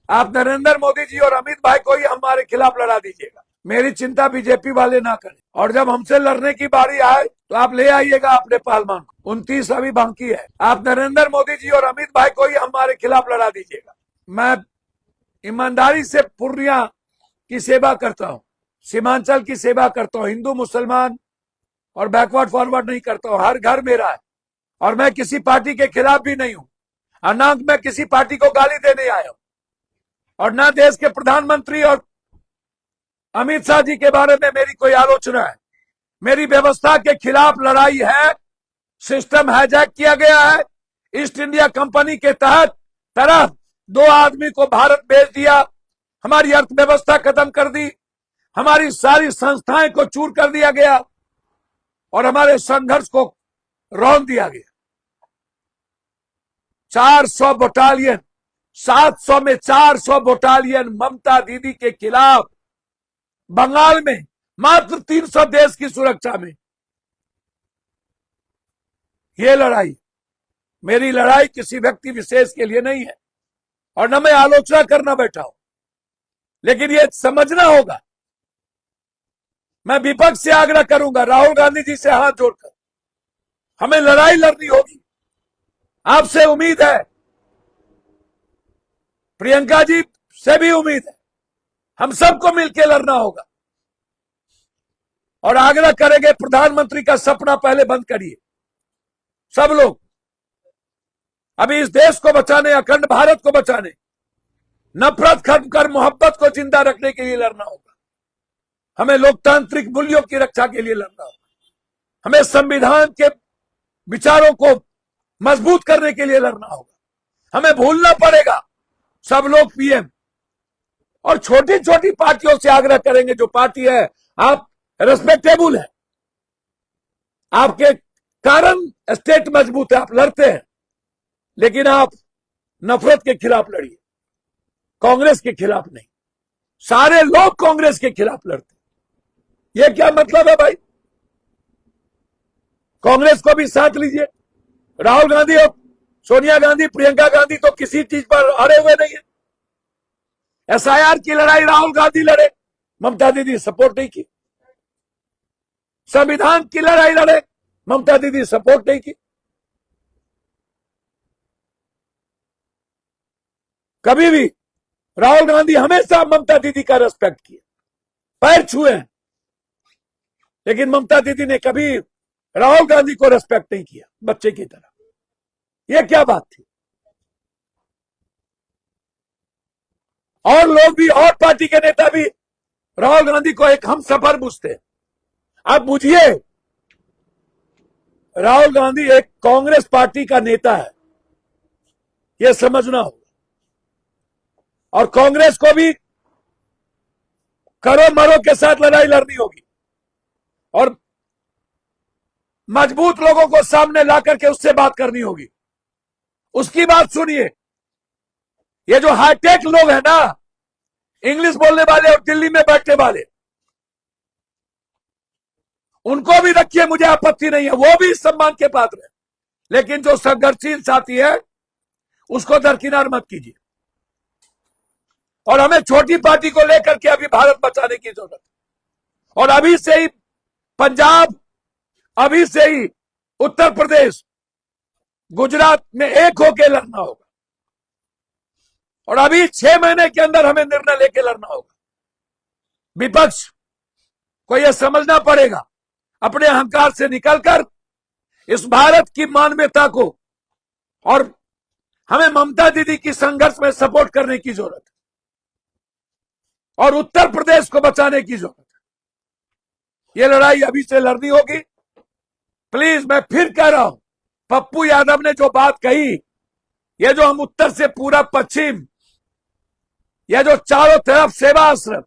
आप नरेंद्र मोदी जी और अमित भाई को ही हमारे खिलाफ लड़ा दीजिएगा। मेरी चिंता बीजेपी वाले ना करें, और जब हमसे लड़ने की बारी आए तो आप ले आइएगा अपने पहलवान को। 29 अभी बाकी है। आप नरेंद्र मोदी जी और अमित भाई को ही हमारे खिलाफ लड़ा दीजिएगा। मैं ईमानदारी से पूर्णिया की सेवा करता हूँ, सीमांचल की सेवा करता हूँ, हिंदू मुसलमान और बैकवर्ड फॉरवर्ड नहीं करता हूँ। हर घर मेरा है, और मैं किसी पार्टी के खिलाफ भी नहीं हूँ, और ना मैं किसी पार्टी को गाली देने आया हूं, और ना देश के प्रधानमंत्री और अमित शाह जी के बारे में मेरी कोई आलोचना है। मेरी व्यवस्था के खिलाफ लड़ाई है। सिस्टम हाईजैक किया गया है। ईस्ट इंडिया कंपनी के तहत तरह 2 आदमी को भारत भेज दिया, हमारी अर्थव्यवस्था खत्म कर दी, हमारी सारी संस्थाएं को चूर कर दिया गया, और हमारे संघर्ष को रौंद दिया गया। 400 बटालियन, 700 में 400 बटालियन ममता दीदी के खिलाफ बंगाल में, मात्र 300 देश की सुरक्षा में। ये लड़ाई, मेरी लड़ाई किसी व्यक्ति विशेष के लिए नहीं है, और न मैं आलोचना करना बैठा हूं, लेकिन ये समझना होगा। मैं विपक्ष से आग्रह करूंगा, राहुल गांधी जी से हाथ जोड़कर, हमें लड़ाई लड़नी होगी। आपसे उम्मीद है, प्रियंका जी से भी उम्मीद है, हम सबको मिलकर लड़ना होगा, और आग्रह करेंगे प्रधानमंत्री का सपना पहले बंद करिए। सब लोग अभी इस देश को बचाने, अखंड भारत को बचाने, नफरत खत्म कर मोहब्बत को जिंदा रखने के लिए लड़ना होगा। हमें लोकतांत्रिक मूल्यों की रक्षा के लिए लड़ना होगा। हमें संविधान के विचारों को मजबूत करने के लिए लड़ना होगा। हमें भूलना पड़ेगा सब लोग पीएम, और छोटी छोटी पार्टियों से आग्रह करेंगे, जो पार्टी है आप रेस्पेक्टेबल है, आपके कारण स्टेट मजबूत है, आप लड़ते हैं, लेकिन आप नफरत के खिलाफ लड़िए, कांग्रेस के खिलाफ नहीं। सारे लोग कांग्रेस के खिलाफ लड़ते। ये क्या मतलब है भाई? कांग्रेस को भी साथ लीजिए। राहुल गांधी और सोनिया गांधी, प्रियंका गांधी तो किसी चीज पर अड़े हुए नहीं है। एसआईआर की लड़ाई राहुल गांधी लड़े, ममता दीदी सपोर्ट नहीं की। संविधान की लड़ाई लड़े, ममता दीदी सपोर्ट नहीं की। कभी भी राहुल गांधी हमेशा ममता दीदी का रेस्पेक्ट किया, पैर छुए, लेकिन ममता दीदी ने कभी राहुल गांधी को रेस्पेक्ट नहीं किया, बच्चे की तरह। यह क्या बात थी? और लोग भी, और पार्टी के नेता भी राहुल गांधी को एक हमसफर पूछते हैं। आप बुझिए, राहुल गांधी एक कांग्रेस पार्टी का नेता है, यह समझना होगा। और कांग्रेस को भी करो मरो के साथ लड़ाई लड़नी होगी, और मजबूत लोगों को सामने ला करके उससे बात करनी होगी, उसकी बात सुनिए। ये जो हाईटेक लोग हैं ना, इंग्लिश बोलने वाले और दिल्ली में बैठने वाले, उनको भी रखिए, मुझे आपत्ति नहीं है, वो भी सम्मान के पात्र है, लेकिन जो संघर्षशील साथी है उसको दरकिनार मत कीजिए। और हमें छोटी पार्टी को लेकर के अभी भारत बचाने की जरूरत है, और अभी से ही पंजाब, अभी से ही उत्तर प्रदेश, गुजरात में एक होकर लड़ना होगा, और अभी 6 महीने के अंदर हमें निर्णय लेकर लड़ना होगा। विपक्ष को यह समझना पड़ेगा, अपने अहंकार से निकलकर इस भारत की मानवता को, और हमें ममता दीदी की संघर्ष में सपोर्ट करने की जरूरत है, और उत्तर प्रदेश को बचाने की जरूरत है। यह लड़ाई अभी से लड़नी होगी। प्लीज, मैं फिर कह रहा हूं, पप्पू यादव ने जो बात कही, यह जो हम उत्तर से पूरा पश्चिम, यह जो चारों तरफ सेवा आश्रम,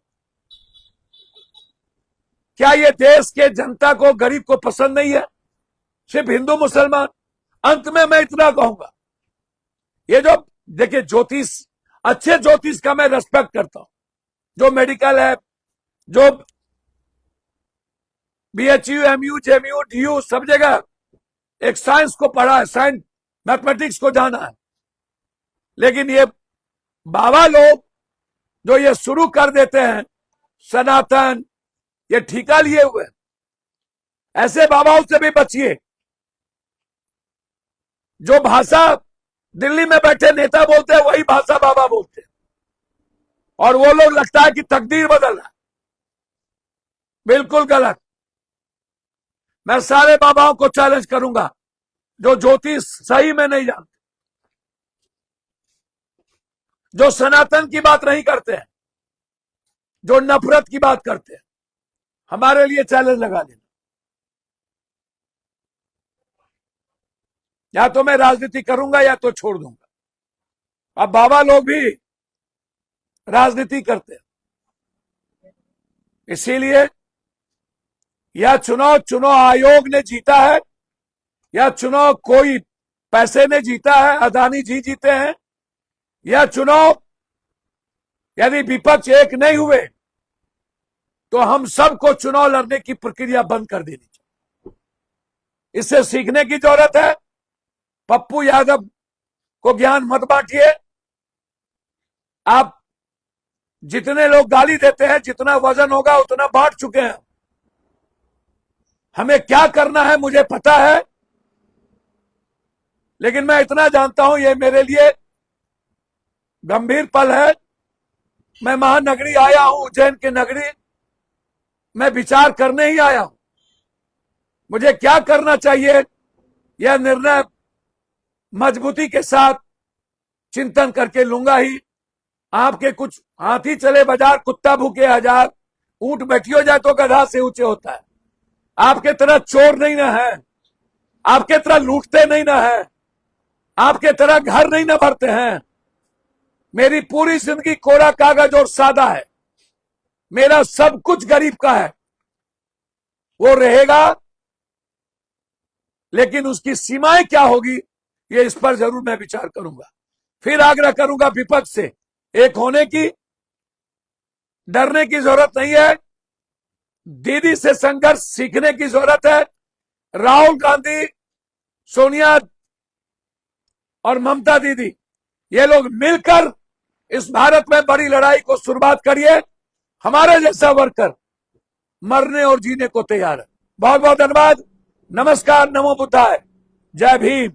क्या ये देश के जनता को, गरीब को पसंद नहीं है? सिर्फ हिंदू मुसलमान? अंत में मैं इतना कहूंगा, ये जो देखिए ज्योतिष, अच्छे ज्योतिष का मैं रेस्पेक्ट करता हूं, जो मेडिकल है, जो बीएचयू, एमयू, जेएमयू, डीयू, सब जगह एक साइंस को पढ़ा है, साइंस मैथमेटिक्स को जाना है, लेकिन ये बाबा लोग जो ये शुरू कर देते हैं सनातन, ये ठिका लिए हुए, ऐसे बाबाओं से भी बचिए। जो भाषा दिल्ली में बैठे नेता बोलते हैं वही भाषा बाबा बोलते हैं, और वो लोग लगता है कि तकदीर बदल रहा है। बिल्कुल गलत। मैं सारे बाबाओं को चैलेंज करूंगा जो ज्योतिष सही में नहीं जानते, जो सनातन की बात नहीं करते हैं, जो नफरत की बात करते हैं, हमारे लिए चैलेंज लगा देना। या तो मैं राजनीति करूंगा या तो छोड़ दूंगा। अब बाबा लोग भी राजनीति करते हैं, इसीलिए यह चुनाव आयोग ने जीता है, यह चुनाव कोई पैसे ने जीता है, अदानी जी जीते हैं। यह चुनाव यदि विपक्ष एक नहीं हुए तो हम सबको चुनाव लड़ने की प्रक्रिया बंद कर देनी चाहिए। इससे सीखने की जरूरत है। पप्पू यादव को ज्ञान मत बांटिए। आप जितने लोग गाली देते हैं, जितना वजन होगा उतना बांट चुके हैं। हमें क्या करना है मुझे पता है, लेकिन मैं इतना जानता हूं ये मेरे लिए गंभीर पल है। मैं महानगरी आया हूं, उज्जैन की नगरी, मैं विचार करने ही आया हूं। मुझे क्या करना चाहिए यह निर्णय मजबूती के साथ चिंतन करके लूंगा ही। आपके कुछ हाथी चले बाजार, कुत्ता भूखे हजार, ऊंट बैठियो जाए तो गधा से ऊंचे होता है। आपके तरह चोर नहीं ना है, आपके तरह लूटते नहीं ना है, आपके तरह घर नहीं ना भरते हैं। मेरी पूरी जिंदगी कोरा कागज और सादा है। मेरा सब कुछ गरीब का है, वो रहेगा, लेकिन उसकी सीमाएं क्या होगी ये इस पर जरूर मैं विचार करूंगा। फिर आग्रह करूंगा विपक्ष से एक होने की, डरने की जरूरत नहीं है। दीदी से संघर्ष सीखने की जरूरत है। राहुल गांधी, सोनिया और ममता दीदी, ये लोग मिलकर इस भारत में बड़ी लड़ाई को शुरुआत करिए। हमारे जैसा वर्कर मरने और जीने को तैयार है। बहुत बहुत धन्यवाद। नमस्कार, नमो बुद्धाय, जय भीम।